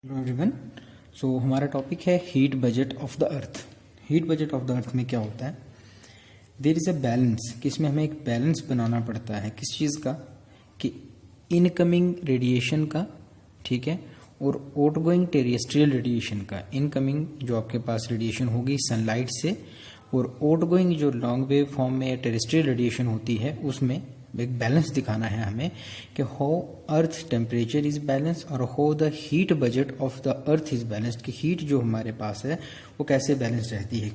Hello everyone. सो हमारा topic है heat budget of the earth. Heat budget of the अर्थ में क्या होता है, देयर इज़ अ बैलेंस कि इसमें हमें एक बैलेंस बनाना पड़ता है किस चीज़ का, कि इनकमिंग रेडिएशन का, ठीक है, और आउटगोइंग टेरेस्ट्रियल रेडिएशन का। इनकमिंग जो आपके पास रेडिएशन होगी सनलाइट से, और आउटगोइंग जो लॉन्ग वेव फॉर्म में टेरेस्ट्रियल रेडिएशन होती है, उसमें एक बैलेंस दिखाना है हमें कि how earth temperature is balance और how the heat budget of the earth is balanced, कि हीट जो हमारे पास है वो कैसे बैलेंस रहती है।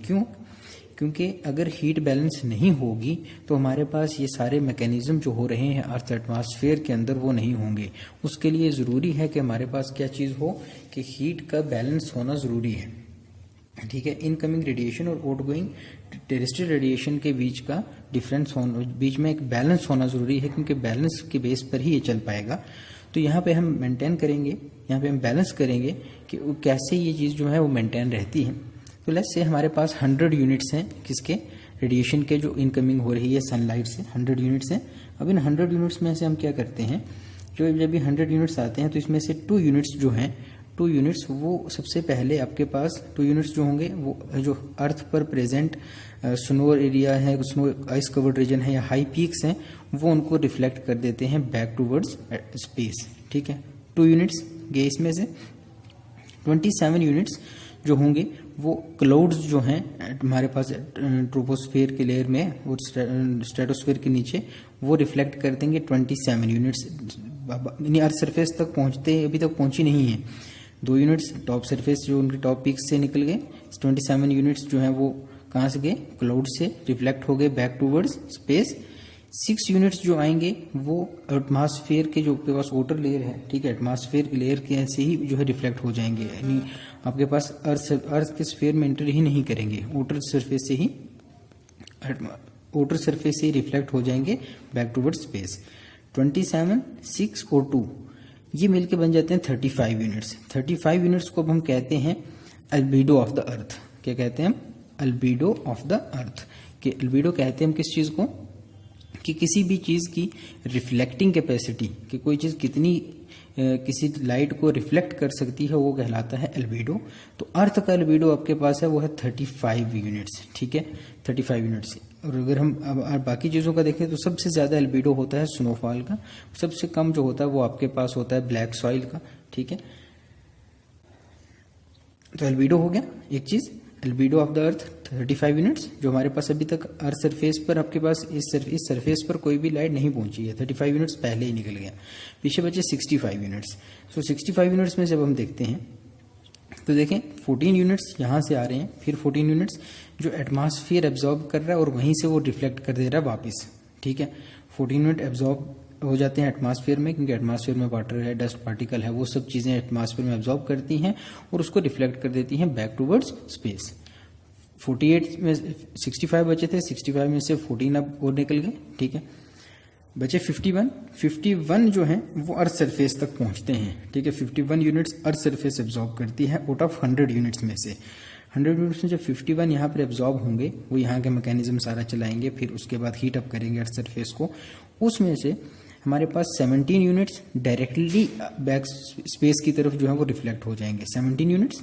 क्योंकि अगर हीट बैलेंस नहीं होगी तो हमारे पास ये सारे मैकेनिज्म जो हो रहे हैं अर्थ एटमॉस्फेयर के अंदर वो नहीं होंगे। उसके लिए ज़रूरी है कि हमारे पास क्या चीज़ हो, कि हीट का बैलेंस होना ज़रूरी है, ठीक है। इनकमिंग रेडिएशन और आउटगोइंग टेरेस्ट्रियल रेडिएशन के बीच का डिफरेंस होना, बीच में एक बैलेंस होना ज़रूरी है, क्योंकि बैलेंस के बेस पर ही ये चल पाएगा। तो यहाँ पे हम मेंटेन करेंगे, यहाँ पे हम बैलेंस करेंगे कि कैसे ये चीज़ जो है वो मेंटेन रहती है। तो लेट्स से हमारे पास 100 यूनिट्स हैं किसके, रेडिएशन के, जो इनकमिंग हो रही है सनलाइट से 100 यूनिट्स हैं। अब इन 100 यूनिट्स में से हम क्या करते हैं, जो जब भी 100 यूनिट्स आते हैं तो इसमें से 2 यूनिट्स जो हैं, 2 यूनिट्स वो सबसे पहले आपके पास 2 यूनिट्स जो होंगे वो जो अर्थ पर प्रेजेंट स्नो एरिया है, स्नो आइस कवर्ड रीजन है या हाई पीक्स हैं, वो उनको रिफ्लेक्ट कर देते हैं बैक टूवर्ड्स स्पेस, ठीक है। 2 यूनिट्स गए इसमें से। 27 यूनिट्स जो होंगे वो क्लाउड्स जो हैं हमारे पास ट्रोपोस्फेयर के लेयर में और स्ट्रेटोस्फेयर के नीचे, वो रिफ्लेक्ट कर देंगे 27 यूनिट्स। अर्थ सरफेस तक पहुंचते अभी तक पहुंची नहीं है। 2 यूनिट्स टॉप सरफेस जो उनके टॉप पीक्स से निकल गए, 27 यूनिट्स जो हैं वो कहाँ से गए, क्लाउड से रिफ्लेक्ट हो गए बैक टूवर्ड्स स्पेस। 6 यूनिट्स जो आएंगे वो एटमॉस्फेयर के जो आपके पास आउटर लेयर है, ठीक है, एटमॉस्फेयर के लेयर के से ही जो है रिफ्लेक्ट हो जाएंगे, यानी आपके पास अर्थ के स्फीयर में एंटर ही नहीं करेंगे, आउटर सरफेस से ही रिफ्लेक्ट हो जाएंगे बैक टूवर्ड्स स्पेस। 27, 6 और 2 ये मिलके बन जाते हैं 35 यूनिट्स। 35 यूनिट्स को अब हम कहते हैं अल्बीडो ऑफ द अर्थ। क्या कहते हैं हम, अल्बीडो ऑफ द अर्थ। कि अल्बीडो कहते हैं हम किस चीज को, कि किसी भी चीज की रिफ्लेक्टिंग कैपेसिटी, कि कोई चीज कितनी किसी लाइट को रिफ्लेक्ट कर सकती है, वो कहलाता है अल्बीडो। तो अर्थ का अल्बीडो आपके पास है वो है 35 यूनिट्स, ठीक है, 35 यूनिट्स। और अगर हम अब बाकी चीज़ों का देखें तो सबसे ज़्यादा अल्बीडो होता है स्नोफॉल का, सबसे कम जो होता है वो आपके पास होता है ब्लैक सॉइल का, ठीक है। तो अल्बीडो हो गया एक चीज़, अल्बीडो ऑफ द अर्थ 35 यूनिट्स, जो हमारे पास अभी तक अर्थ सरफेस पर आपके पास इस सरफेस पर कोई भी लाइट नहीं पहुंची है, 35 यूनिट्स पहले ही निकल गया। पीछे बचे 65 यूनिट्स। सो 65 यूनिट्स में जब हम देखते हैं तो देखें 14 यूनिट्स यहाँ से आ रहे हैं, फिर 14 यूनिट्स जो एटमॉस्फेयर एब्जॉर्ब कर रहा है और वहीं से वो रिफ्लेक्ट कर दे रहा है वापस, ठीक है। 14 यूनिट एब्जॉर्ब हो जाते हैं एटमॉस्फेयर में, क्योंकि एटमॉस्फेयर में वाटर है, डस्ट पार्टिकल है, वो सब चीज़ें एटमॉस्फेयर में एब्जॉर्ब करती हैं और उसको रिफ्लेक्ट कर देती हैं बैक टूवर्ड्स स्पेस। 48 में 65 बचे थे, 65 में से 14 अब और निकल गए, ठीक है। बचे 51 जो हैं वो अर्थ सरफेस तक पहुंचते हैं, ठीक है। 51 यूनिट्स अर्थ सरफेस एब्जॉर्ब करती है आउट ऑफ 100 यूनिट्स में से। 100 यूनिट्स में जब 51 यहाँ पर एब्जॉर्ब होंगे, वो यहाँ के मैकेनिज्म सारा चलाएंगे, फिर उसके बाद हीट अप करेंगे अर्थ सरफेस को। उसमें से हमारे पास 17 यूनिट्स डायरेक्टली बैक स्पेस की तरफ जो है वो रिफ्लेक्ट हो जाएंगे। 17 यूनिट्स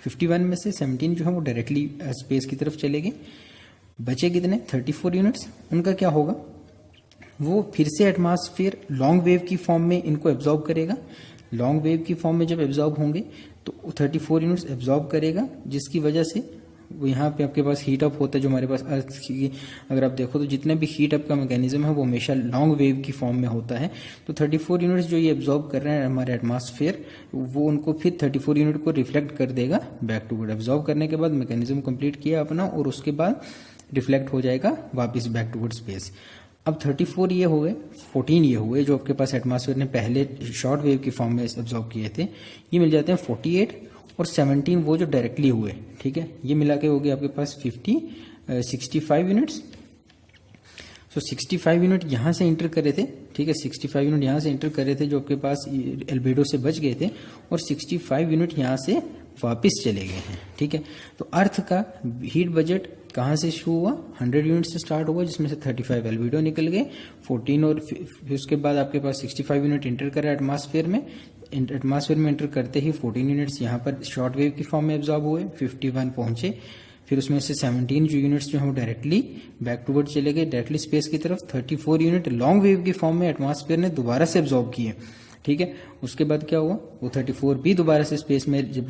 51 में से 17 जो है वो डायरेक्टली स्पेस की तरफ चले गए। बचे कितने, 34 यूनिट्स, उनका क्या होगा, वो फिर से एटमॉस्फेयर लॉन्ग वेव की फॉर्म में इनको एब्जॉर्ब करेगा। लॉन्ग वेव की फॉर्म में जब एब्जॉर्ब होंगे तो 34 यूनिट्स एब्जॉर्ब करेगा, जिसकी वजह से वो यहाँ पे आपके पास हीट अप होता है। जो हमारे पास अर्थ की अगर आप देखो तो जितने भी हीट अप का मैकेनिज्म है वो हमेशा लॉन्ग वेव की फॉर्म में होता है। तो 34 यूनिट्स जो ये एब्जॉर्ब कर रहे हैं हमारे एटमॉस्फेयर, वो उनको फिर 34 यूनिट को रिफ्लेक्ट कर देगा बैक टूवर्ड। एब्जॉर्ब करने के बाद मैकेनिज्म कंप्लीट किया अपना, और उसके बाद रिफ्लेक्ट हो जाएगा वापस बैक टूवर्ड स्पेस। अब 34 ये हो गए, 14 ये हुए जो आपके पास एटमॉस्फेयर ने पहले शॉर्ट वेव की फॉर्म में एब्जॉर्ब किए थे, ये मिल जाते हैं 48, और 17 वो जो डायरेक्टली हुए, ठीक है। ये मिला के हो गया आपके पास 65 यूनिट्स। सो 65 यूनिट यहाँ से इंटर कर रहे थे, ठीक है, 65 यूनिट यहाँ से इंटर कर रहे थे जो आपके पास अल्बेडो से बच गए थे, और 65 यूनिट यहाँ से वापस चले गए हैं, ठीक है। तो अर्थ का हीट बजट कहाँ से शुरू हुआ, 100 यूनिट से स्टार्ट हुआ, जिसमें से 35 अल्बेडो निकल गए, 14 और फिर उसके बाद आपके पास 65 यूनिट इंटर कर रहा है एटमॉस्फेयर में। एटमॉस्फेयर में एंटर करते ही 14 यूनिट्स यहाँ पर शॉर्ट वेव की फॉर्म में एब्जॉर्ब हुए, 51 पहुंचे, फिर उसमें से 17 जो यूनिट्स जो हम डायरेक्टली बैकवर्ड चले गए डायरेक्टली स्पेस की तरफ, 34 यूनिट लॉन्ग वेव की फॉर्म में एटमॉस्फेयर ने दोबारा से एब्जॉर्ब किए, ठीक है। उसके बाद क्या हुआ, वो 34 भी दोबारा से स्पेस में जब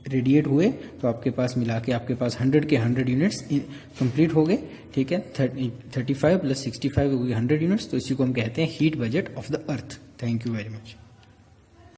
रेडिएट हुए तो आपके पास मिला के आपके पास 100 के 100 यूनिट्स कंप्लीट हो गए, ठीक है। 35 + 65 हो गई 100 यूनिट्स, तो इसी को हम कहते हैं heat budget of the earth. Thank you very much.